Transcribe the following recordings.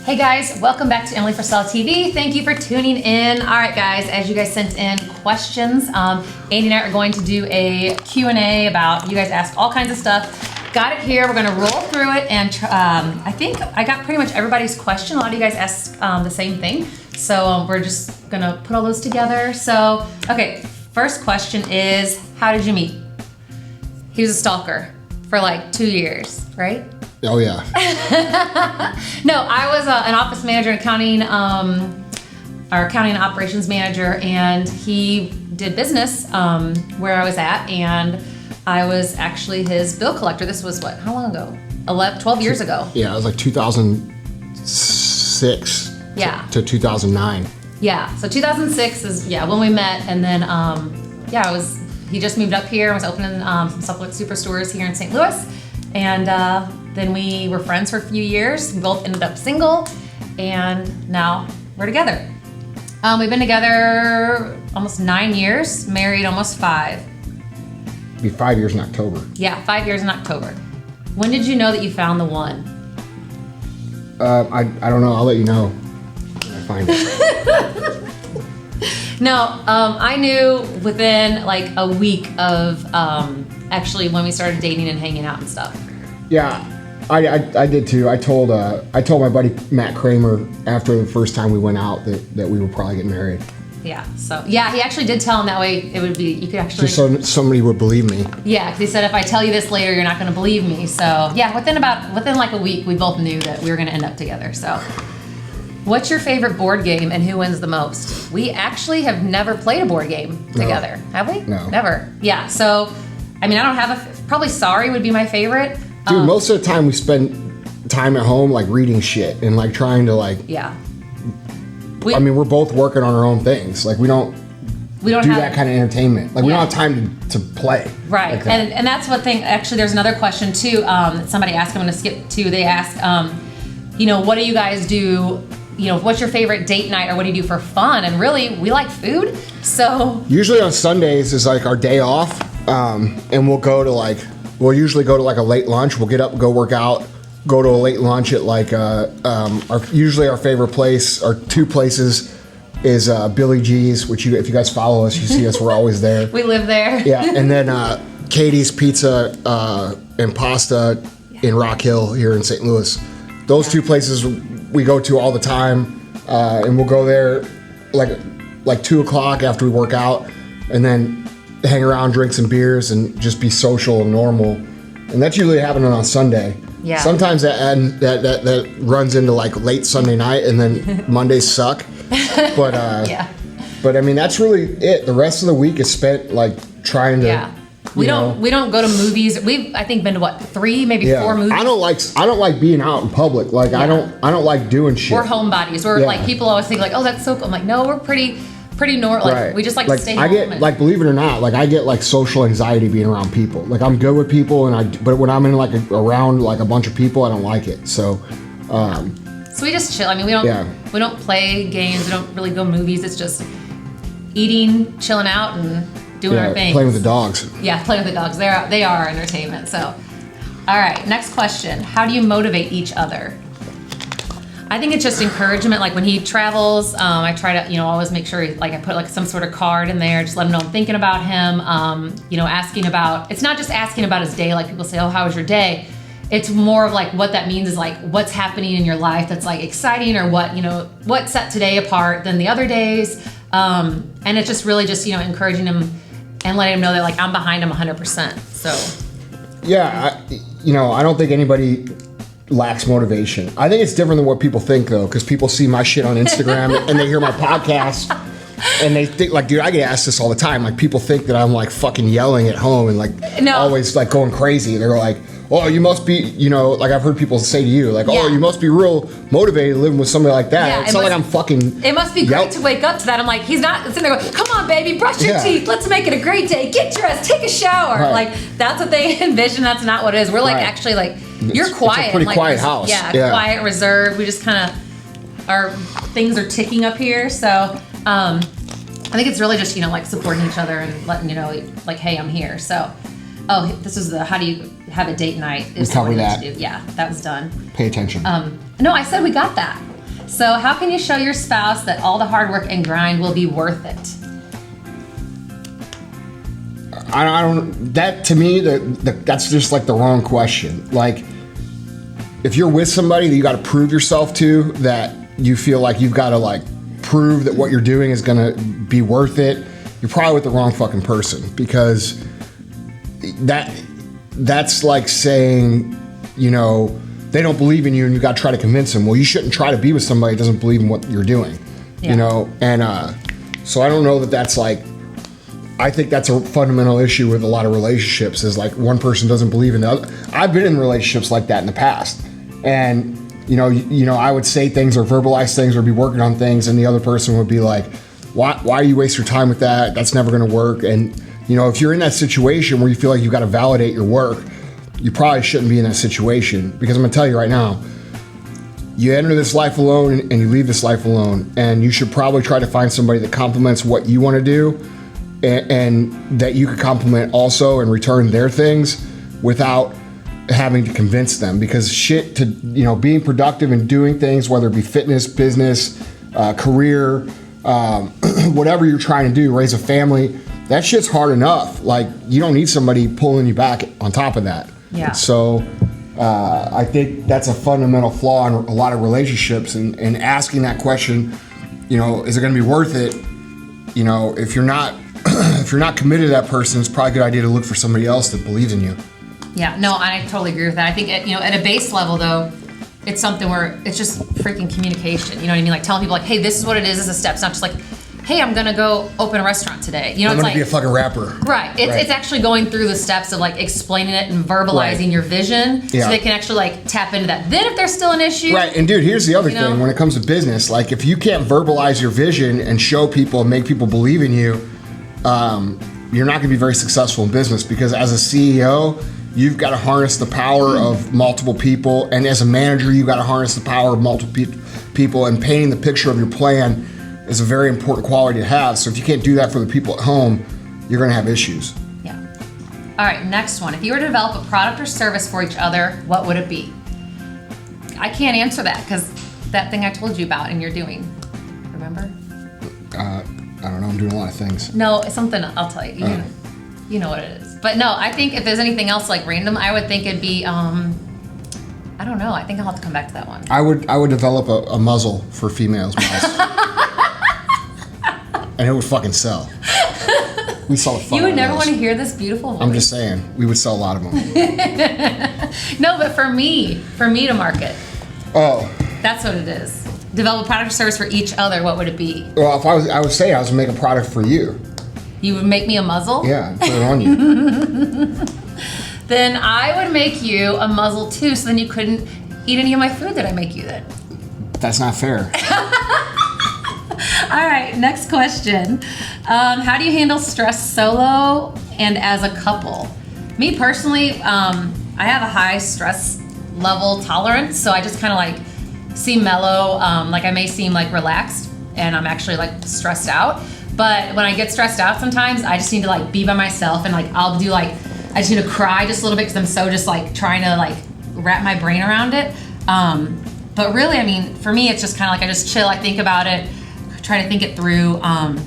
Hey guys, welcome back to Emily for Sale TV. Thank you for tuning in. All right guys, as you guys sent in questions, Andy and I are going to do a Q&A about, you guys asked all kinds of stuff. Got it here, we're gonna roll through it, and I think I got pretty much everybody's question. A lot of you guys asked the same thing. So we're just gonna put all those together. So, okay, first question is, how did you meet? He was a stalker for like 2 years, right? Oh yeah. No, I was an office manager in accounting, our accounting and operations manager, and he did business where I was at, and I was actually his bill collector. This was what, how long ago? 12 years ago. Yeah, it was like 2006 to 2009. Yeah, so 2006 is, when we met, and then, he just moved up here and was opening some Suffolk Superstores here in St. Louis, and then we were friends for a few years. We both ended up single, and now we're together. We've been together almost 9 years, married almost 5. It'll be 5 years in October. Yeah, 5 years in October. When did you know that you found the one? I don't know. I'll let you know when I find it. No, I knew within like a week of actually when we started dating and hanging out and stuff. Yeah, I did too. I told my buddy Matt Kramer after the first time we went out that we would probably get married. Yeah. So he actually did tell him that way. It would be, you could actually, just so somebody would believe me. Yeah, because he said if I tell you this later, you're not going to believe me. So yeah, within like a week, we both knew that we were going to end up together. So, what's your favorite board game and who wins the most? We actually have never played a board game together, have we? No. Never. Yeah. So, I mean, I don't have probably Sorry would be my favorite. Dude, most of the time we spend time at home like reading shit and like trying to like. Yeah. I mean, we're both working on our own things. Like we don't do that kind of entertainment. Like we don't have time to play. Right. Like that. And that's what thing. Actually, there's another question too. That somebody asked. I'm going to skip to. They asked, what do you guys do? What's your favorite date night, or what do you do for fun? And really, we like food. So usually on Sundays is like our day off, and we'll usually go to like a late lunch. We'll get up, go work out, go to a late lunch at like usually our favorite place, or two places, is Billy G's, which if you guys follow us, you see us. We're always there. We live there. Yeah, and then Katie's Pizza and Pasta in Rock Hill here in St. Louis. Those two places we go to all the time, and we'll go there like 2 o'clock after we work out, and then hang around, drink some beers, and just be social and normal. And that's usually happening on Sunday. Yeah. Sometimes that runs into like late Sunday night, and then Mondays suck. But yeah. But I mean, that's really it. The rest of the week is spent like trying to. Yeah. We don't go to movies. We've, I think, been to what, 3, maybe 4 movies. I don't like being out in public. Like I don't like doing shit. We're homebodies. We're like, people always think like, oh, that's so cool. I'm like, no, we're pretty normal. Like Right. we just like to stay home. I get like, believe it or not, like I get like social anxiety being around people. Like I'm good with people, but when I'm in like around like a bunch of people, I don't like it. So we just chill. I mean, we don't play games. We don't really go movies. It's just eating, chilling out, and doing our thing. Playing with the dogs. Yeah, playing with the dogs. They are our entertainment. So, all right, next question. How do you motivate each other? I think it's just encouragement. Like when he travels, I try to, always make sure I put like some sort of card in there, just let him know I'm thinking about him. Asking about, it's not just asking about his day. Like people say, oh, how was your day? It's more of like what that means is like what's happening in your life that's like exciting, or what set today apart than the other days. And it's just really just, encouraging him and letting him know that like I'm behind him 100%. So. Yeah, I don't think anybody lacks motivation. I think it's different than what people think though, because people see my shit on Instagram and they hear my podcast and they think like, dude, I get asked this all the time. Like people think that I'm like fucking yelling at home and like always like going crazy. They're like, oh, you must be, like I've heard people say to you, like, oh, you must be real motivated living with somebody like that. It's not like I'm fucking. It must be great to wake up to that. I'm like, he's not sitting there going, come on, baby, brush your teeth. Let's make it a great day. Get dressed, take a shower. Right. Like, that's what they envision. That's not what it is. We're like, actually, like, you're quiet. It's a pretty quiet house. Yeah, quiet, reserved. We just kind of, our things are ticking up here. So, I think it's really just, like supporting each other and letting you know, like, hey, I'm here. So, this is the how do you have a date night? We covered that. Yeah, that was done. Pay attention. No, I said we got that. So how can you show your spouse that all the hard work and grind will be worth it? I don't. That to me, that's just like the wrong question. Like, if you're with somebody that you got to prove yourself to, that you feel like you've got to like prove that what you're doing is gonna be worth it, you're probably with the wrong fucking person, because that's like saying, you know, they don't believe in you and you got to try to convince them. Well, you shouldn't try to be with somebody that doesn't believe in what you're doing. Yeah. You know, and so I don't know that that's like. I think that's a fundamental issue with a lot of relationships, is like one person doesn't believe in the other. I've been in relationships like that in the past, and you know, I would say things or verbalize things or be working on things, and the other person would be like, "Why do you waste your time with that? That's never going to work." And you know, if you're in that situation where you feel like you got to validate your work, you probably shouldn't be in that situation, because I'm going to tell you right now, you enter this life alone and you leave this life alone, and you should probably try to find somebody that complements what you want to do. And that you could compliment also and return their things without having to convince them, because being productive and doing things, whether it be fitness, business, career, whatever you're trying to do, raise a family, that shit's hard enough. Like, you don't need somebody pulling you back on top of that. Yeah. So I think that's a fundamental flaw in a lot of relationships, and asking that question, you know, is it going to be worth it? You know, if you're not committed to that person, it's probably a good idea to look for somebody else that believes in you. Yeah, no, I totally agree with that. I think, at a base level, though, it's something where it's just freaking communication. You know what I mean? Like telling people, like, hey, this is what it is as a step. It's not just like, hey, I'm gonna go open a restaurant today. You know, I'm it's gonna like, be a fucking rapper. Right. It's actually going through the steps of like explaining it and verbalizing your vision, so they can actually like tap into that. Then if there's still an issue. Right, and dude, here's the other thing. When it comes to business, like if you can't verbalize your vision and show people and make people believe in you, you're not going to be very successful in business, because as a CEO, you've got to harness the power of multiple people, and as a manager, you've got to harness the power of multiple people, and painting the picture of your plan is a very important quality to have. So if you can't do that for the people at home, you're going to have issues. Yeah. All right, next one. If you were to develop a product or service for each other, what would it be? I can't answer that, because that thing I told you about and you're doing. Remember? I don't know. I'm doing a lot of things. No, it's something I'll tell you. You know what it is. But no, I think if there's anything else like random, I would think it'd be, I don't know. I think I'll have to come back to that one. I would develop a muzzle for females. And it would fucking sell. We sell a fuck. You would never want to hear this beautiful voice. I'm just saying, we would sell a lot of them. No, but for me to market. Oh. That's what it is. Develop a product or service for each other, what would it be? Well, if I would make a product for you. You would make me a muzzle? Yeah, put it on you. Then I would make you a muzzle too, so then you couldn't eat any of my food that I make you then. That's not fair. All right, next question. How do you handle stress solo and as a couple? Me personally, I have a high stress level tolerance, so I just kind of like seem mellow. Like I may seem like relaxed, and I'm actually like stressed out. But when I get stressed out, sometimes I just need to like be by myself, and like I'll do like, I just need to cry just a little bit, because I'm so just like trying to like wrap my brain around it. But really, I mean, for me, it's just kind of like I just chill, I think about it, try to think it through. And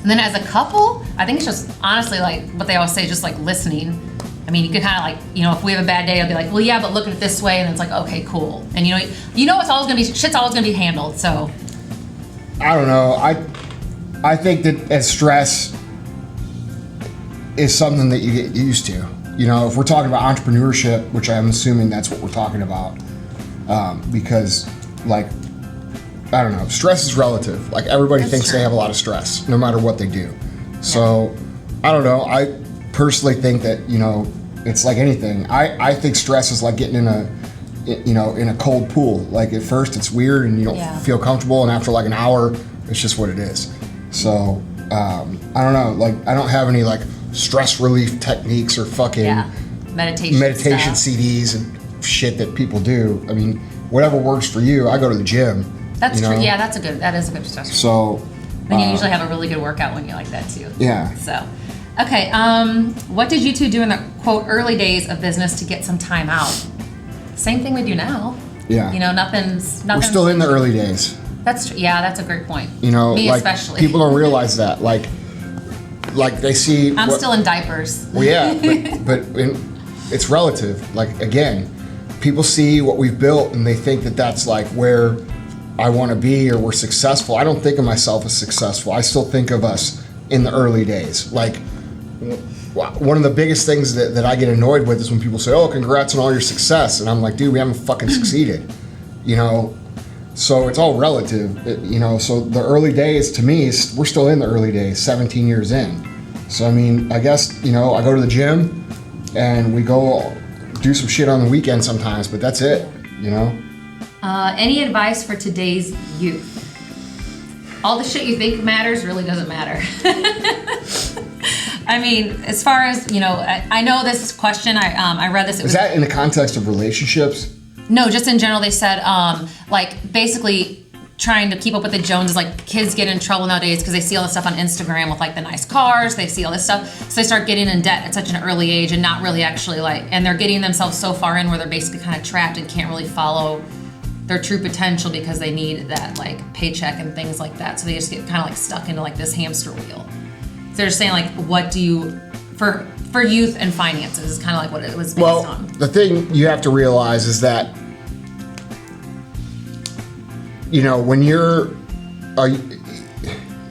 then as a couple, I think it's just honestly like what they always say, just like listening. I mean, you could kind of like, if we have a bad day, I'll be like, well, yeah, but look at it this way, and it's like, okay, cool. And it's always gonna be, shit's always gonna be handled. So I don't know. I think that as stress is something that you get used to. If we're talking about entrepreneurship, which I'm assuming that's what we're talking about, because like, I don't know, stress is relative. Like everybody thinks they have a lot of stress, no matter what they do. So I don't know. I personally think that, it's like anything. I think stress is like getting in a cold pool. Like at first it's weird and you don't feel comfortable, and after like an hour, it's just what it is. So I don't know. Like I don't have any like stress relief techniques or fucking meditation CDs and shit that people do. I mean, whatever works for you. I go to the gym. That's true. Yeah, that is a good stress relief. So then you usually have a really good workout when you like that too. Yeah. So. Okay, what did you two do in the, quote, early days of business to get some time out? Same thing we do now. Yeah. You know, nothing's. We're still in the early days. That's true. Yeah, that's a great point. You know, Me like especially. people don't realize that. Like they see. I'm still in diapers. Well, yeah, it's relative. Like again, people see what we've built and they think that that's like where I want to be or we're successful. I don't think of myself as successful. I still think of us in the early days. Like one of the biggest things that I get annoyed with is when people say, "Oh, congrats on all your success," and I'm like, "Dude, we haven't fucking succeeded," you know. So it's all relative, you know. So the early days to me, we're still in the early days, 17 years in. So I mean, I guess, you know, I go to the gym and we go do some shit on the weekend sometimes, but that's it, you know. Any advice for today's youth? All the shit you think matters really doesn't matter. I mean, as far as, you know, I know this question, I read this. Is that in the context of relationships? No, just in general, they said, like, basically trying to keep up with the Joneses, like, kids get in trouble nowadays because they see all this stuff on Instagram with, like, the nice cars, they see all this stuff, so they start getting in debt at such an early age and not really actually, like, and they're getting themselves so far in where they're basically kind of trapped and can't really follow their true potential because they need that, like, paycheck and things like that, so they just get kind of, like, stuck into, like, this hamster wheel. So they're just saying, like, what do you, for youth and finances is kind of like what it was based on. The thing you have to realize is that, you know, when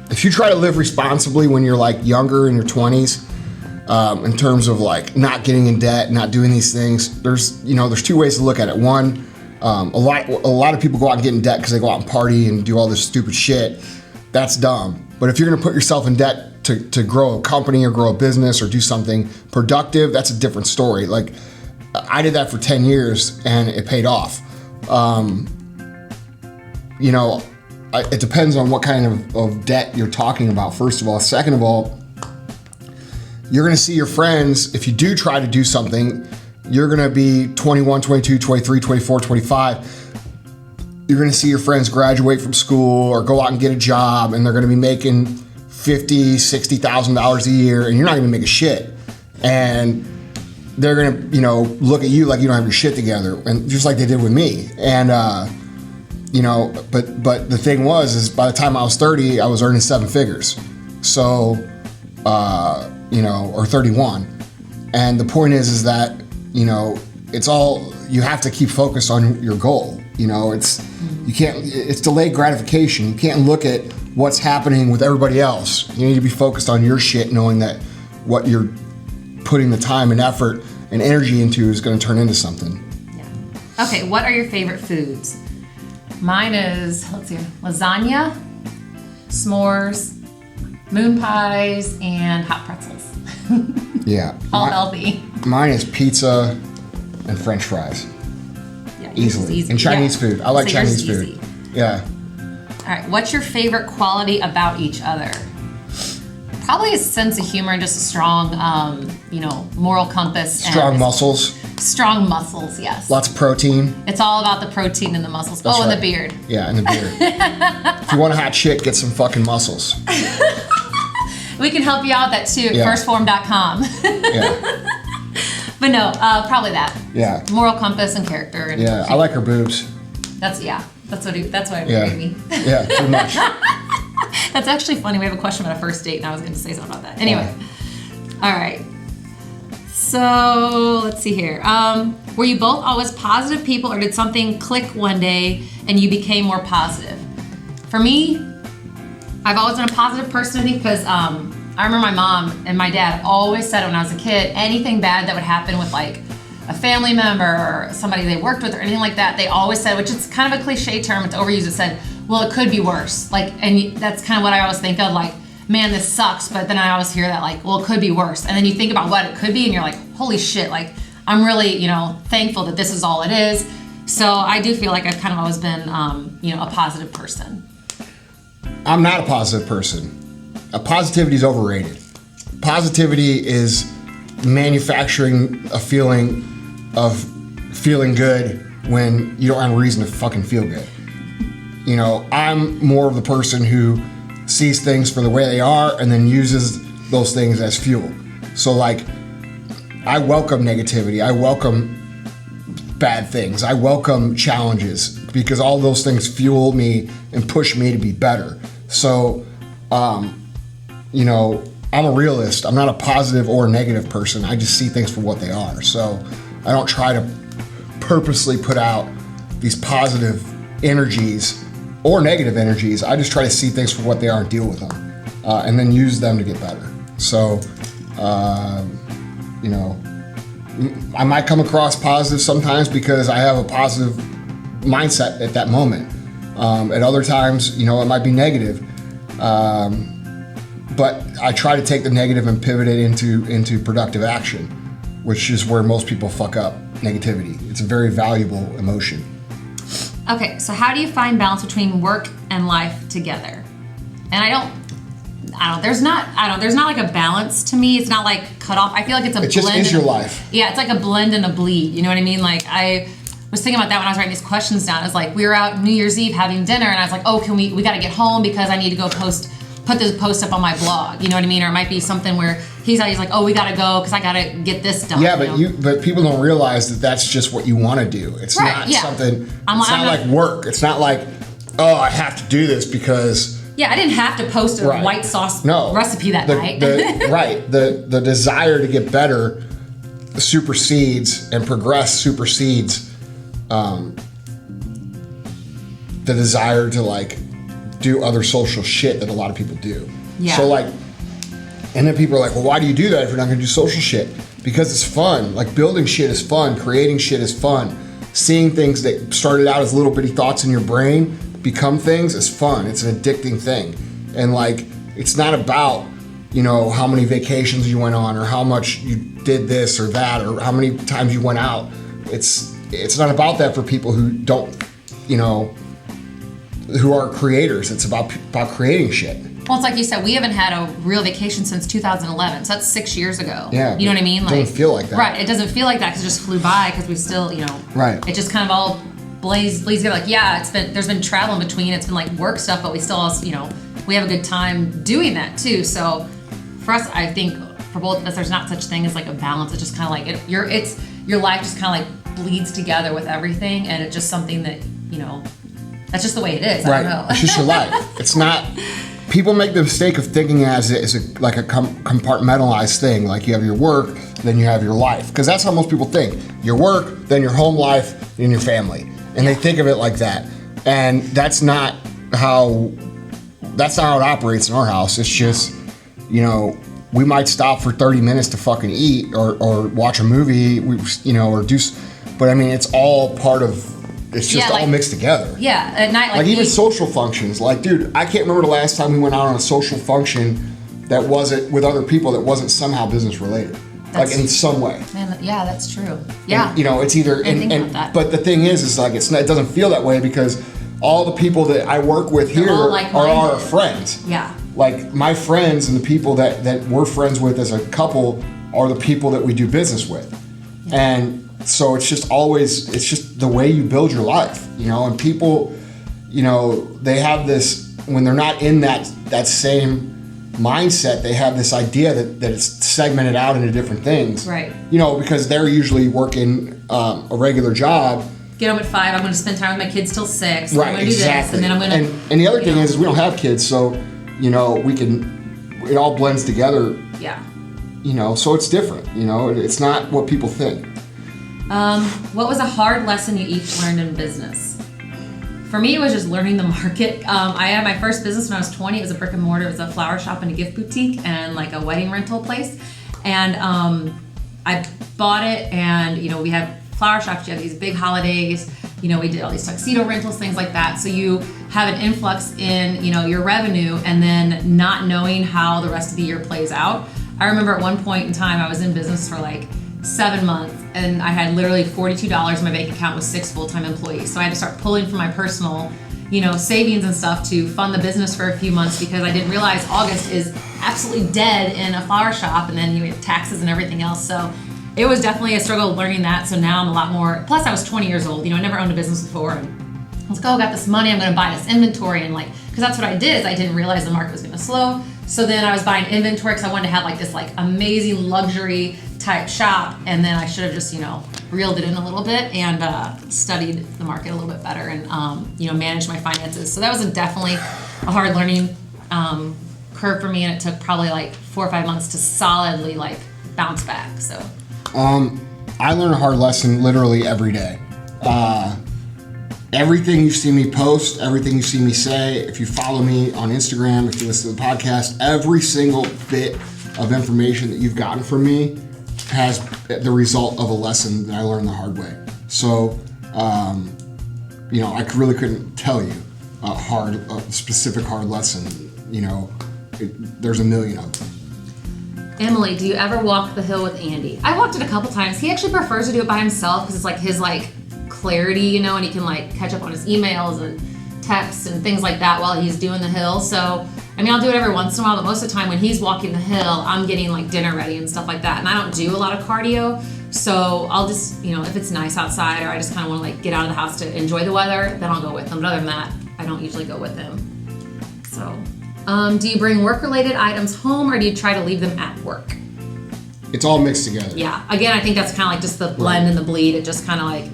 if you try to live responsibly when you're like younger in your 20s, in terms of like not getting in debt, not doing these things, there's two ways to look at it. One, a lot of people go out and get in debt because they go out and party and do all this stupid shit. That's dumb. But if you're going to put yourself in debt to grow a company or grow a business or do something productive, that's a different story. Like I did that for 10 years and it paid off. You know, it depends on what kind of debt you're talking about, first of all. Second of all, you're going to see your friends, if you do try to do something, you're going to be 21, 22, 23, 24, 25. You're going to see your friends graduate from school or go out and get a job, and they're going to be making $50,000, $60,000 a year, and you're not going to make a shit. And they're going to, you know, look at you like you don't have your shit together, and just like they did with me. And you know, but the thing is by the time I was 30, I was earning 7 figures. So, you know, or 31. And the point is that, you know, you have to keep focused on your goal. You know, it's delayed gratification. You can't look at what's happening with everybody else. You need to be focused on your shit, knowing that what you're putting the time and effort and energy into is going to turn into something. Yeah. Okay, what are your favorite foods? Mine is, let's see, lasagna, s'mores, moon pies, and hot pretzels. Yeah. All healthy. Mine is pizza and French fries. Yeah, easily. Easy. And Chinese food. I like Chinese food. Easy. Yeah. All right, what's your favorite quality about each other? Probably a sense of humor and just a strong, you know, moral compass. Strong muscles. Strong muscles, yes. Lots of protein. It's all about the protein and the muscles. That's and right. the beard. Yeah, and the beard. If you want a hot chick, get some fucking muscles. We can help you out with that too. Yeah. Firstform.com. Yeah. But no, probably that. Yeah. Moral compass and character. And Yeah, I like her boobs. That's what I Yeah. baby. Yeah, pretty much. That's actually funny. We have a question about a first date, and I was going to say something about that. Anyway, All right. So let's see here. Were you both always positive people, or did something click one day and you became more positive? For me, I've always been a positive person, I think, because I remember my mom and my dad always said when I was a kid, anything bad that would happen with like a family member or somebody they worked with or anything like that, they always said, which is kind of a cliche term, it's overused, it said, well, it could be worse. Like, and that's kind of what I always think of, like, man, this sucks, but then I always hear that, like, well, it could be worse. And then you think about what it could be, and you're like, holy shit, like, I'm really, thankful that this is all it is. So I do feel like I've kind of always been, a positive person. I'm not a positive person. Positivity is overrated. Positivity is manufacturing a feeling of feeling good when you don't have a reason to fucking feel good. I'm more of the person who sees things for the way they are and then uses those things as fuel. So like, I welcome negativity. I welcome bad things. I welcome challenges because all those things fuel me and push me to be better. So, you know, I'm a realist. I'm not a positive or negative person. I just see things for what they are. So I don't try to purposely put out these positive energies or negative energies. I just try to see things for what they are and deal with them, and then use them to get better. So, you know, I might come across positive sometimes because I have a positive mindset at that moment. At other times, you know, it might be negative. But I try to take the negative and pivot it into productive action, which is where most people fuck up negativity. It's a very valuable emotion. Okay, so how do you find balance between work and life together? And there's not like a balance to me. It's not like cut off. I feel like it's a blend. It just is your life. Yeah, it's like a blend and a bleed. You know what I mean? Like I was thinking about that when I was writing these questions down. I was like, we were out New Year's Eve having dinner, and I was like, oh, we got to get home because I need to go put this post up on my blog. You know what I mean? Or it might be something where he's like, oh, we got to go because I got to get this done. Yeah, but people don't realize that that's just what you want to do. It's not something. It's not like work. It's not like, oh, I have to do this because. Yeah, I didn't have to post a white sauce recipe that night. The desire to get better supersedes and progress supersedes the desire to like do other social shit that a lot of people do. Yeah. So like, and then people are like, well, why do you do that if you're not gonna do social shit? Because it's fun. Like building shit is fun. Creating shit is fun. Seeing things that started out as little bitty thoughts in your brain become things is fun. It's an addicting thing. And like, it's not about, you know, how many vacations you went on or how much you did this or that or how many times you went out. It's not about that for people who don't, you know, who are creators. It's about creating shit. Well, it's like you said, we haven't had a real vacation since 2011, so that's 6 years ago. Yeah. You know what I mean? It doesn't feel like that. Right, it doesn't feel like that because it just flew by because we still, you know. Right. It just kind of all bleeds together. Like, yeah, there's been travel in between. It's been like work stuff, but we still also, you know, we have a good time doing that too. So for us, I think for both of us, there's not such thing as like a balance. It's just kind of like your life just kind of like bleeds together with everything, and it's just something that, you know, that's just the way it is. Right. I don't know. It's just your life. It's not. People make the mistake of thinking as like a compartmentalized thing. Like you have your work, then you have your life, because that's how most people think. Your work, then your home life, then your family, and they think of it like that. And that's not how it operates in our house. It's just, you know, we might stop for 30 minutes to fucking eat or watch a movie, or do. But I mean, it's all part of. It's just all mixed together. Yeah, at night, like even social functions. Like, dude, I can't remember the last time we went out on a social function that wasn't with other people that wasn't somehow business related, like in some way. Man, yeah, that's true. Yeah, and, you know, it's either. But the thing is like it doesn't feel that way because all the people that I work with here are our friends. Yeah. Like my friends and the people that we're friends with as a couple are the people that we do business with, and. So it's just the way you build your life, you know, and people, you know, they have this, when they're not in that same mindset, they have this idea that it's segmented out into different things. Right. You know, because they're usually working a regular job. Get home at 5, I'm going to spend time with my kids till 6. Right, I'm going to do this, and then I'm going to... And the other thing is we don't have kids, so, you know, it all blends together. Yeah. You know, so it's different, you know, it's not what people think. What was a hard lesson you each learned in business? For me, it was just learning the market. I had my first business when I was 20. It was a brick and mortar. It was a flower shop and a gift boutique and like a wedding rental place. And I bought it, and you know, we had flower shops. You have these big holidays. You know, we did all these tuxedo rentals, things like that. So you have an influx in, you know, your revenue, and then not knowing how the rest of the year plays out. I remember at one point in time, I was in business for like 7 months, and I had literally $42 in my bank account with 6 full-time employees. So I had to start pulling from my personal, you know, savings and stuff to fund the business for a few months because I didn't realize August is absolutely dead in a flower shop, and then you have taxes and everything else. So it was definitely a struggle learning that. So now I'm a lot more, plus I was 20 years old, you know, I never owned a business before. And I was like, oh, I got this money, I'm gonna buy this inventory, and like, because that's what I did, is I didn't realize the market was gonna slow. So then I was buying inventory because I wanted to have like this like amazing luxury type shop, and then I should have just, reeled it in a little bit and studied the market a little bit better and, managed my finances. So that was definitely a hard learning curve for me, and it took probably like 4 or 5 months to solidly like bounce back. So I learn a hard lesson literally every day. Everything you see me post, everything you see me say, if you follow me on Instagram, if you listen to the podcast, every single bit of information that you've gotten from me has the result of a lesson that I learned the hard way. So, I really couldn't tell you a specific hard lesson. There's a million of them. Emily, do you ever walk the hill with Andy? I walked it a couple times. He actually prefers to do it by himself because it's like his clarity, and he can catch up on his emails and texts and things like that while he's doing the hill. So, I'll do it every once in a while, but most of the time when he's walking the hill, I'm getting dinner ready and stuff like that. And I don't do a lot of cardio. So I'll just, if it's nice outside or I just kind of want to get out of the house to enjoy the weather, then I'll go with him. But other than that, I don't usually go with him. So, do you bring work-related items home or do you try to leave them at work? It's all mixed together. Yeah. Again, I think that's kind of just the blend and the bleed. It just kind of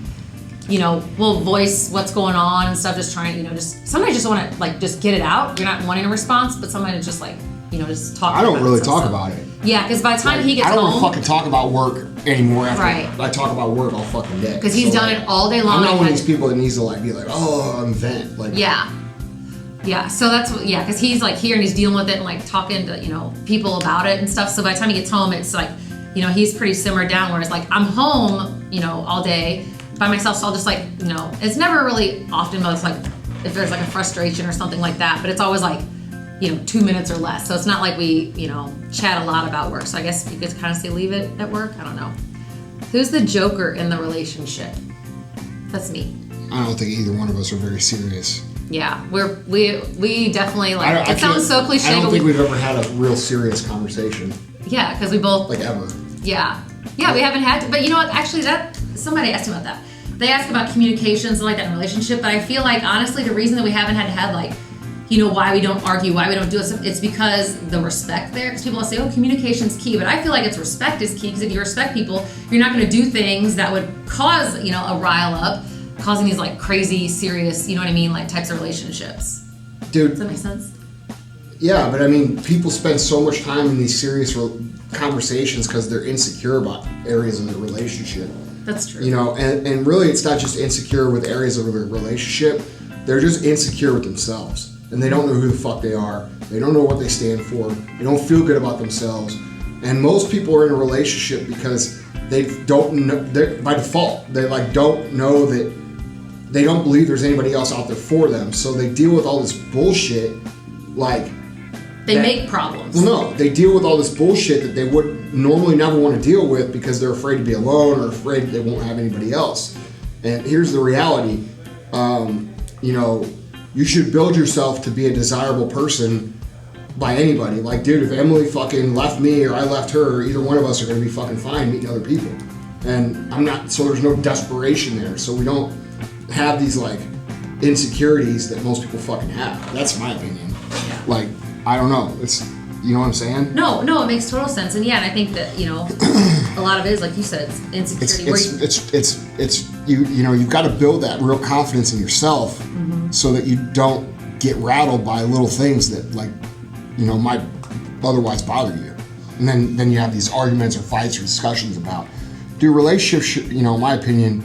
we'll voice what's going on and stuff, just trying, just sometimes just want to just get it out. You're not wanting a response, but sometimes just just talk. I don't really talk about it. Yeah, because by the time he gets home, I don't fucking talk about work anymore. After right. I talk about work all fucking day. Because he's done it all day long. I'm not one of these people that needs to be I'm vent. Yeah. Yeah, so that's because he's here and he's dealing with it and talking to people about it and stuff. So by the time he gets home, it's he's pretty simmered down. Whereas I'm home all day by myself, so I'll just it's never really often, but it's if there's a frustration or something like that. But it's always 2 minutes or less. So it's not like we chat a lot about work. So I guess you could kind of say leave it at work. I don't know. Who's the joker in the relationship? That's me. I don't think either one of us are very serious. Yeah, we definitely it sounds so cliche. I don't think we've ever had a real serious conversation. Yeah, because we both ever. Yeah, we haven't had to. But you know what? Actually, somebody asked about that. They asked about communications and that in a relationship. But I feel honestly, the reason that we haven't had to have why we don't argue, why we don't do it, it's because the respect there. Because people will say, oh, communication's key, but I feel it's respect is key. Because if you respect people, you're not going to do things that would cause a rile up, causing these crazy, serious, types of relationships. Dude, does that make sense? Yeah, but people spend so much time in these serious conversations because they're insecure about areas of the relationship. That's true. And really, it's not just insecure with areas of the relationship. They're just insecure with themselves. And they don't know who the fuck they are. They don't know what they stand for. They don't feel good about themselves. And most people are in a relationship because they don't know, by default, they don't know that they don't believe there's anybody else out there for them. So they deal with all this bullshit They make problems. Well, no, they deal with all this bullshit that they would normally never want to deal with because they're afraid to be alone or afraid they won't have anybody else. And here's the reality. You should build yourself to be a desirable person by anybody. Dude, if Emily fucking left me or I left her, either one of us are going to be fucking fine meeting other people. And so there's no desperation there. So we don't have these insecurities that most people fucking have. That's my opinion. Yeah. I don't know. It's, you know what I'm saying? No, it makes total sense. And and I think that, a lot of it is, like you said, it's insecurity. You've got to build that real confidence in yourself so that you don't get rattled by little things that might otherwise bother you. And then you have these arguments or fights or discussions about. Do relationships should, in my opinion,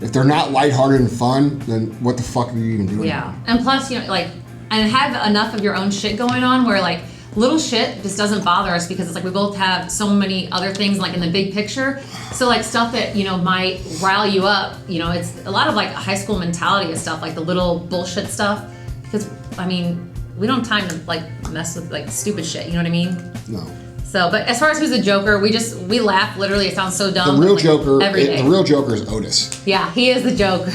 if they're not lighthearted and fun, then what the fuck are you even doing? Yeah. And plus, and have enough of your own shit going on where little shit just doesn't bother us because it's we both have so many other things in the big picture. So stuff that, might rile you up, it's a lot of high school mentality of stuff, the little bullshit stuff. Because, we don't have time to mess with stupid shit, you know what I mean? No. So, but as far as who's the Joker, we laugh. Literally, it sounds so dumb. The real Joker, every day. The real Joker is Otis. Yeah, he is the Joker.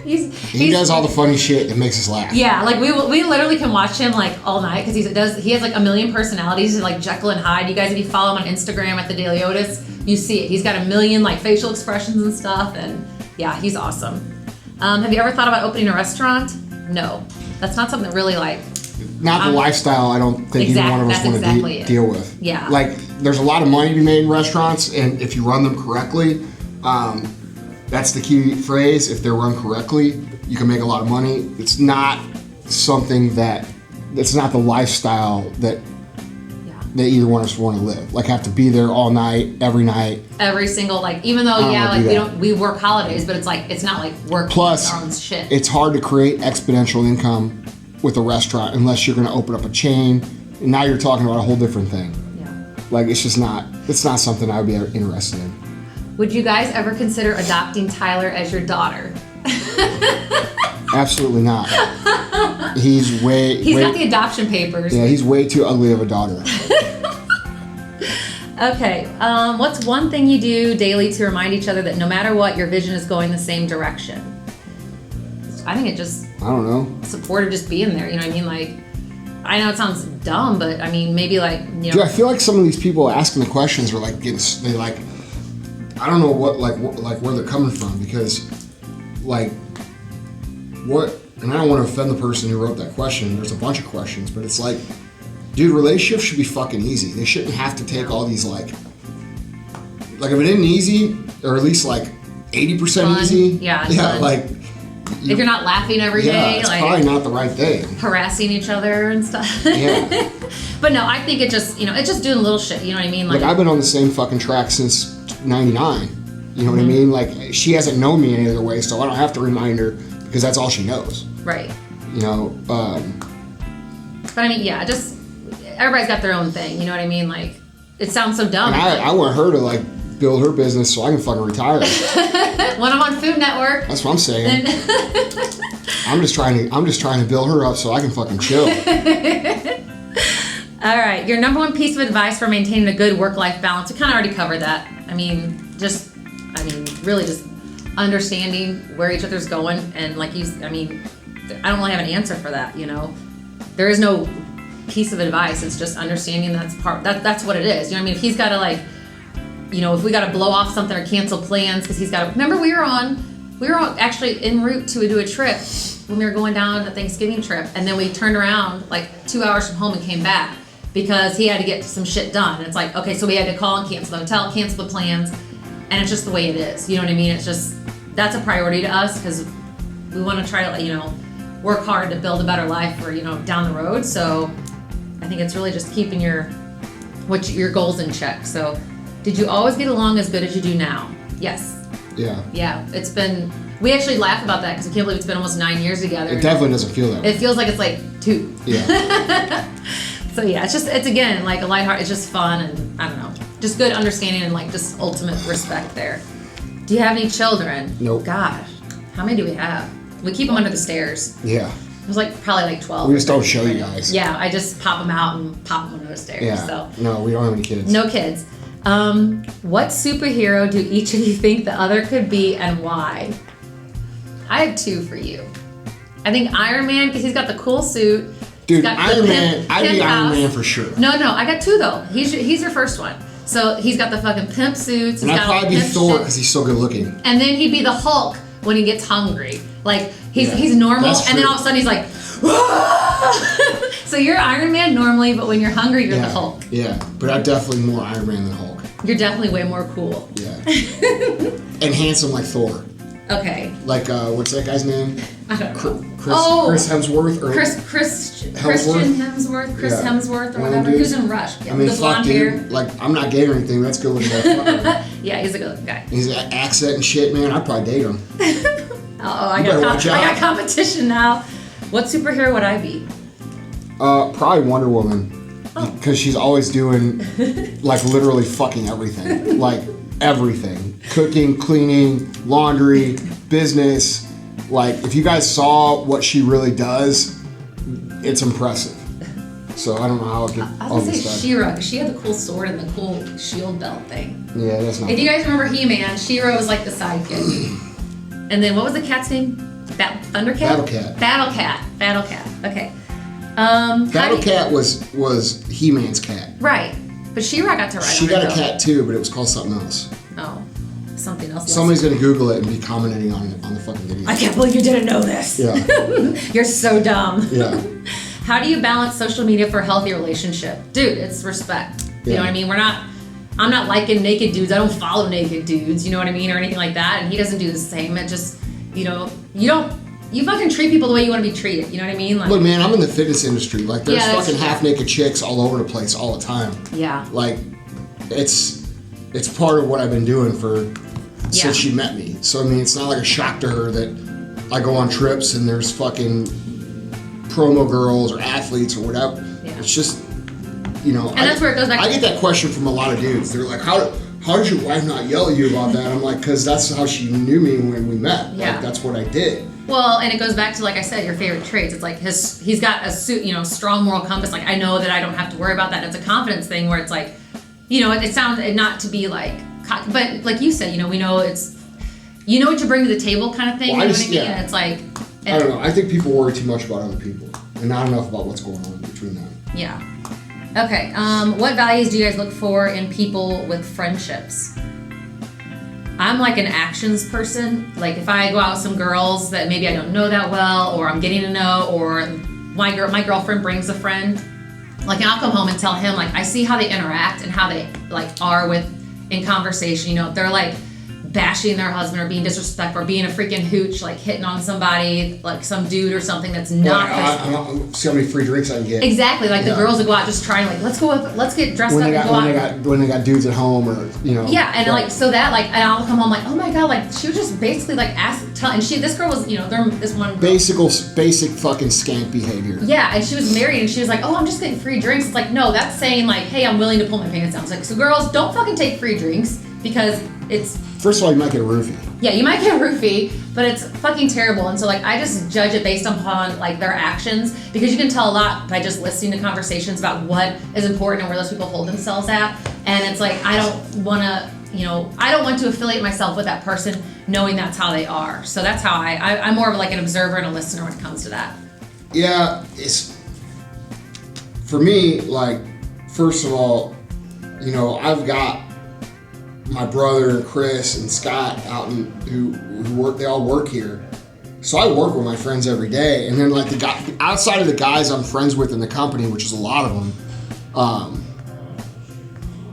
he does all the funny shit that makes us laugh. Yeah, we literally can watch him all night because he has a million personalities. He's Jekyll and Hyde. You guys, if you follow him on Instagram at the Daily Otis, you see it. He's got a million facial expressions and stuff, and yeah, he's awesome. Have you ever thought about opening a restaurant? No, that's not something that really not the lifestyle I don't think either one of us that's want exactly to it. deal with. Yeah. Like, there's a lot of money to be made in restaurants, and if you run them correctly, that's the key phrase. If they're run correctly, you can make a lot of money. It's not something it's not the lifestyle that either one of us want to live. Like, have to be there all night, every night. Every single, like, even though, we work holidays, but it's like, it's not like work Plus, our own shit. It's hard to create exponential income with a restaurant unless you're going to open up a chain. And now you're talking about a whole different thing. Yeah. Like, it's not something I would be interested in. Would you guys ever consider adopting Tyler as your daughter? Absolutely not. He's got the adoption papers. Yeah, he's way too ugly of a daughter. Okay, what's one thing you do daily to remind each other that no matter what, your vision is going the same direction? I think I don't know. support of just being there, you know what I mean? Like, I know it sounds dumb, but I mean, maybe like, you know. Dude, I feel like some of these people asking the questions are like I don't know what where they're coming from, because like what, and I don't want to offend the person who wrote that question. There's a bunch of questions, but it's like, dude, relationships should be fucking easy. They shouldn't have to take all these like if it isn't easy, or at least like 80% easy. Yeah, fun. Like if you're not laughing every day, it's like probably not the right thing. Harassing each other and stuff. Yeah. But no, I think it's just doing little shit. You know what I mean? Like I've been on the same fucking track since '99. You know what I mean? Like, she hasn't known me any other way, so I don't have to remind her, because that's all she knows. Right. You know. But I mean, yeah, just everybody's got their own thing. You know what I mean? Like, it sounds so dumb. And I want her to like build her business so I can fucking retire. When I'm on Food Network. That's what I'm saying. I'm just trying to build her up so I can fucking chill. All right, your number one piece of advice for maintaining a good work-life balance. We kind of already covered that. I mean, really just understanding where each other's going, and like I don't really have an answer for that. You know, there is no piece of advice. It's just understanding that's what it is. You know what I mean? If he's got to like, you know, if we got to blow off something or cancel plans because he's got to. Remember, we were actually en route to do a trip when we were going down a Thanksgiving trip, and then we turned around like 2 hours from home and came back because he had to get some shit done. And it's like, okay, so we had to call and cancel the hotel, cancel the plans, and it's just the way it is. You know what I mean? It's just, that's a priority to us because we want to try to, you know, work hard to build a better life for, you know, down the road. So I think it's really just keeping your goals in check. So did you always get along as good as you do now? Yes. Yeah. Yeah, we actually laugh about that because we can't believe it's been almost 9 years together. It definitely doesn't feel that way. It feels like it's like 2. Yeah. So yeah, it's again like a lighthearted, it's just fun, and I don't know, just good understanding and like just ultimate respect there. Do you have any children? Nope. Gosh, how many do we have? We keep them under the stairs. Yeah. There's like probably like 12. We just don't show you guys. Yeah, I just pop them out and pop them under the stairs. Yeah. So. No, we don't have any kids. No kids. What superhero do each of you think the other could be, and why? I have 2 for you. I think Iron Man, because he's got the cool suit. Dude, Iron Man, I'd be Iron Man for sure. No, I got 2 though. He's your first one. So he's got the fucking pimp suits. And I'd probably be Thor because he's so good looking. And then he'd be the Hulk when he gets hungry. Like he's normal, and then all of a sudden he's like, so you're Iron Man normally, but when you're hungry, you're the Hulk. Yeah, but I'm definitely more Iron Man than Hulk. You're definitely way more cool. Yeah. And handsome like Thor. Okay. Like, what's that guy's name? I don't know. Chris Hemsworth? Or Christian Hemsworth, Chris Hemsworth, or whatever. Who's in Rush? Yeah, I mean, the blonde hair. Like, I'm not gay or anything. That's good looking motherfucker. Yeah, he's a good looking guy. His accent and shit, man. I'd probably date him. I got competition now. What superhero would I be? Probably Wonder Woman. Because she's always doing, like, literally fucking everything. Like, everything. Cooking, cleaning, laundry, business. Like, if you guys saw what she really does, it's impressive. So I don't know how I'll get I all was this gonna say stuff. She-Ra, because she had the cool sword and the cool shield belt thing. Yeah, that's not If you guys remember He-Man, She-Ra was like the sidekick. And then what was the cat's name? Thundercat? Battle Cat. Okay. Battle Cat was He-Man's cat. Right. But She-Ra got to ride She on got it, a cat too, but it was called something else. Oh. Something else. Somebody's gonna Google it and be commenting on the fucking video. I can't believe you didn't know this. Yeah. You're so dumb. Yeah. How do you balance social media for a healthy relationship? Dude, it's respect. You know what I mean? I'm not liking naked dudes. I don't follow naked dudes, you know what I mean? Or anything like that. And he doesn't do the same. It just, you fucking treat people the way you want to be treated. You know what I mean? Like, look, man, I'm in the fitness industry. Like, there's Yeah, fucking half-naked chicks all over the place all the time. yeah. Like, it's part of what I've been doing Yeah. since she met me. So, I mean, it's not like a shock to her that I go on trips and there's fucking promo girls or athletes or whatever. Yeah. It's just, you know. And that's where it goes back I to- get that question from a lot of dudes. They're like, how did your wife not yell at you about that? I'm like, because that's how she knew me when we met. Yeah. Like, that's what I did. Well, and it goes back to, like I said, your favorite traits. It's like he's got a strong moral compass. Like, I know that I don't have to worry about that. It's a confidence thing where it's like, it sounds not to be like, but like you said, we know it's, what you bring to the table kind of thing. Well, you know what I mean? yeah. And it's like, I don't know. I think people worry too much about other people and not enough about what's going on between them. Yeah. Okay. What values do you guys look for in people with friendships? I'm like an actions person. Like, if I go out with some girls that maybe I don't know that well, or I'm getting to know, or my girlfriend brings a friend, like, and I'll come home and tell him, like, I see how they interact and how they like are in conversation. If they're like bashing their husband or being disrespectful or being a freaking hooch, like hitting on somebody, like some dude or something that's not. See how many free drinks I can get. Exactly, like the girls that go out just trying, like, let's get dressed up and go out. When they got dudes at home, or Yeah, and like, so that, like, and I'll come home like, oh my god, like, she was just basically like and this girl was, this one girl, basic fucking skank behavior. yeah, and she was married and she was like, oh, I'm just getting free drinks. It's like, no, that's saying like, hey, I'm willing to pull my pants down. It's like, so girls, don't fucking take free drinks, because it's, first of all, you might get a roofie. yeah, you might get a roofie, but it's fucking terrible. And so, like, I just judge it based upon, like, their actions, because you can tell a lot by just listening to conversations about what is important and where those people hold themselves at. And it's like, I don't want to affiliate myself with that person knowing that's how they are. So that's how I'm more of like an observer and a listener when it comes to that. Yeah, it's, for me, like, first of all, I've got my brother and Chris and Scott out who work. They all work here, so I work with my friends every day. And then, like, outside of the guys I'm friends with in the company, which is a lot of them, I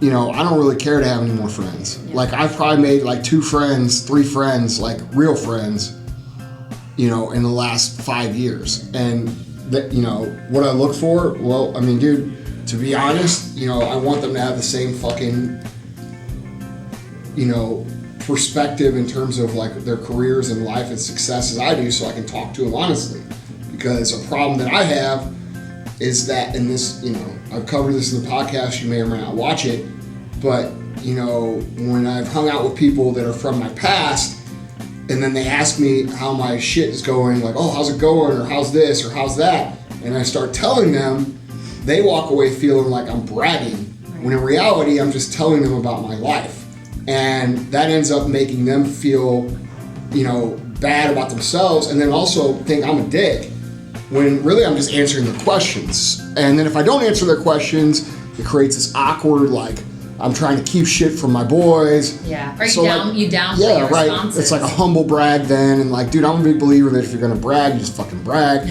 don't really care to have any more friends. Yeah. Like, I've probably made like 2 friends, 3 friends, like real friends, in the last 5 years. And that, what I look for, well, I mean, dude, to be honest, I want them to have the same fucking, perspective in terms of like their careers and life and success as I do, so I can talk to them honestly. Because a problem that I have is that, in this, I've covered this in the podcast, you may or may not watch it, but, when I've hung out with people that are from my past, and then they ask me how my shit is going, like, oh, how's it going, or how's this, or how's that, and I start telling them, they walk away feeling like I'm bragging, when in reality, I'm just telling them about my life. And that ends up making them feel, bad about themselves, and then also think I'm a dick, when really I'm just answering their questions. And then if I don't answer their questions, it creates this awkward, like, I'm trying to keep shit from my boys. Yeah, or you downplay your right. responses. It's like a humble brag then, and like, dude, I'm a big believer that if you're gonna brag, you just fucking brag.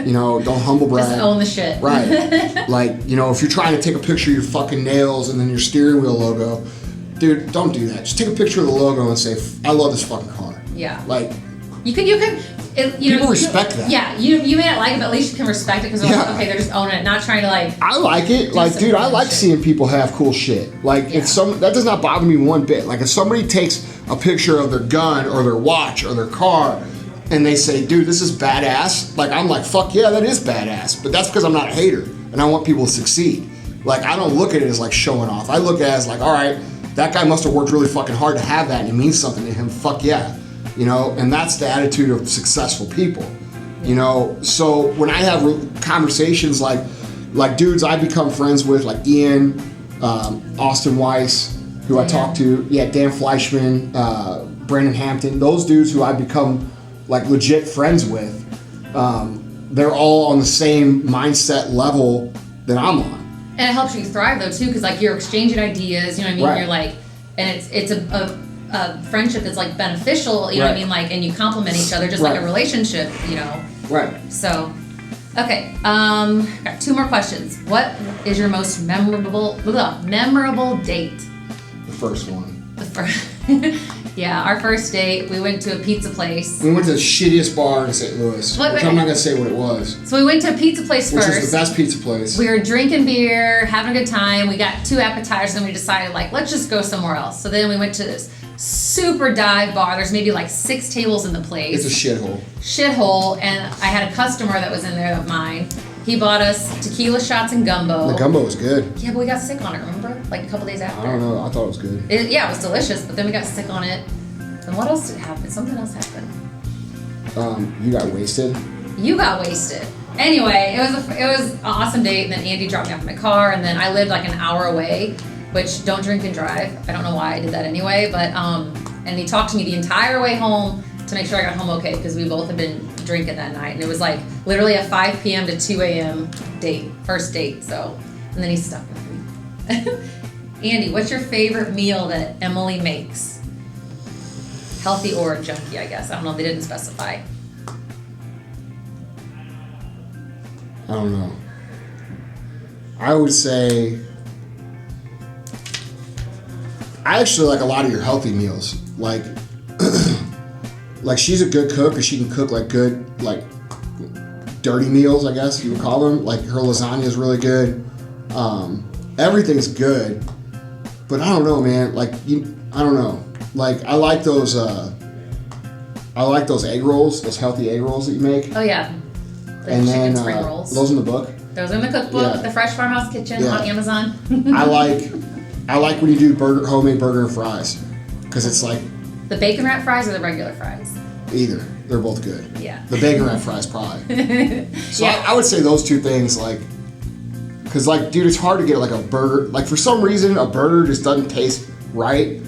Don't humble brag. Just own the shit. Right. Like, if you're trying to take a picture of your fucking nails and then your steering wheel logo, dude, don't do that. Just take a picture of the logo and say, I love this fucking car. Yeah. Like, you could people respect that. Yeah, you may not like it, but at least you can respect it, because they're like, okay, they're just owning it, not trying to like. I like it. Like, dude, I like seeing people have cool shit. Like, that does not bother me one bit. Like, if somebody takes a picture of their gun or their watch or their car and they say, dude, this is badass, like, I'm like, fuck yeah, that is badass. But that's because I'm not a hater and I want people to succeed. Like, I don't look at it as like showing off. I look at it as like, all right, that guy must have worked really fucking hard to have that, and it means something to him. Fuck yeah. And that's the attitude of successful people. So when I have conversations like dudes I become friends with, like Ian, Austin Weiss, who I talk to, Dan Fleischman, Brandon Hampton, those dudes who I become like legit friends with, they're all on the same mindset level that I'm on. And it helps you thrive though too, because like you're exchanging ideas, you know what I mean? Right. You're like, and it's a friendship that's like beneficial, you know what I mean? Like, and you complement each other just like a relationship, Right. So, Okay, got 2 more questions. What is your most memorable date? The first one. The first, yeah, our first date. We went to a pizza place. We went to the shittiest bar in St. Louis, which I'm not gonna say what it was. So we went to a pizza place which first. Which is the best pizza place. We were drinking beer, having a good time. We got 2 appetizers, and we decided like, let's just go somewhere else. So then we went to this super dive bar. There's maybe like 6 tables in the place. It's a shithole. Shithole, and I had a customer that was in there of mine. He bought us tequila shots and gumbo. The gumbo was good. Yeah, but we got sick on it, remember? Like a couple days after. I don't know. I thought it was good. Yeah, it was delicious, but then we got sick on it. And what else did happen? Something else happened. You got wasted. You got wasted. Anyway, it was an awesome date, and then Andy dropped me off in my car, and then I lived like an hour away, which don't drink and drive. I don't know why I did that anyway, but and he talked to me the entire way home to make sure I got home okay, because we both had been drinking that night, and it was like literally a 5 p.m. to 2 a.m. first date, so, and then he stuck with me. Andy, what's your favorite meal that Emily makes? Healthy or junky, I guess. I don't know, they didn't specify. I don't know. I would say I actually like a lot of your healthy meals. Like like she's a good cook, or she can cook like good, like dirty meals, I guess you would call them. Like her lasagna is really good. Everything's good, but I don't know, man. Like I don't know. Like I like those egg rolls, those healthy egg rolls that you make. Oh yeah, the And chicken then spring rolls. those in the book. Those are in the cookbook, Yeah. the Fresh Farmhouse Kitchen Yeah. on Amazon. I like when you do homemade burger and fries, because it's like The bacon wrap fries or the regular fries? either. They're both good. Yeah. The bacon wrap fries probably. So Yeah. I would say those 2 things, like, because like, dude, it's hard to get like a burger. Like for some reason, a burger just doesn't taste right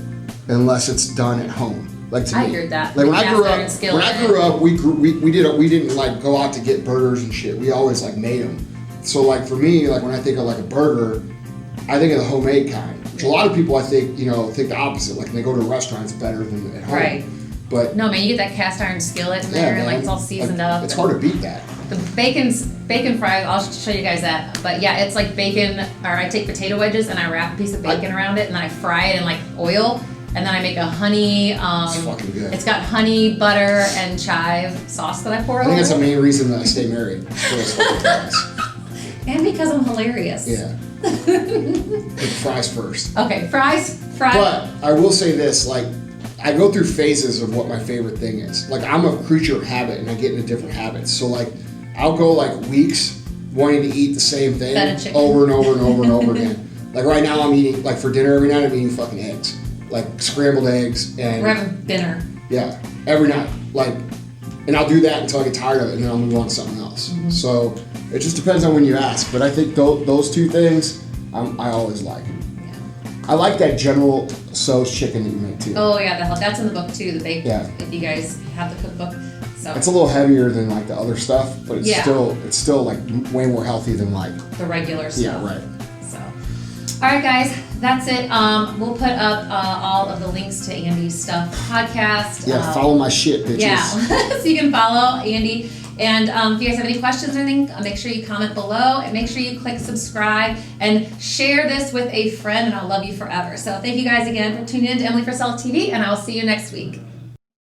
unless it's done at home. Like to me, I heard that. Like when With I grew cast iron up, skillet. we didn't like go out to get burgers and shit. We always like made them. So like for me, like when I think of like a burger, I think of the homemade kind. Which a lot of people I think think the opposite. Like when they go to a restaurant, it's better than at home. Right. But No, man, you get that cast iron skillet in yeah, there, and man, like it's all seasoned up. It's hard to beat that. The bacon fries, I'll show you guys that. But yeah, it's like bacon, or I take potato wedges and I wrap a piece of bacon around it, and then I fry it in like oil, and then I make a honey. It's fucking good. It's got honey, butter, and chive sauce that I pour I over. think that's the it. main reason that I stay married. For those fucking fries. And because I'm hilarious. Yeah. Put the fries first. Okay, fries. But I will say this, like, I go through phases of what my favorite thing is. Like, I'm a creature of habit, and I get into different habits. So, like, I'll go, like, weeks wanting to eat the same thing Feta chicken. over and over and over and over again. Like, right now I'm eating, like, for dinner every night, I'm eating fucking eggs. Like, scrambled eggs and... We're having dinner. Yeah, every night. Like, and I'll do that until I get tired of it, and then I'll move on to something else. Mm-hmm. So it just depends on when you ask. But I think those 2 things I always like. Yeah. I like that General Tso's chicken that you make too. Oh yeah, that's in the book too. The bacon. Yeah. If you guys have the cookbook, so It's a little heavier than like the other stuff, but it's Yeah. still like way more healthy than like. the regular stuff. Yeah, right. So, all right, guys, that's it. We'll put up all of the links to Andy's stuff, podcast. Yeah, follow my shit, bitches. Yeah, so you can follow Andy. And if you guys have any questions or anything, make sure you comment below, and make sure you click subscribe and share this with a friend, and I'll love you forever. So thank you guys again for tuning in to Emily for Self TV, and I'll see you next week.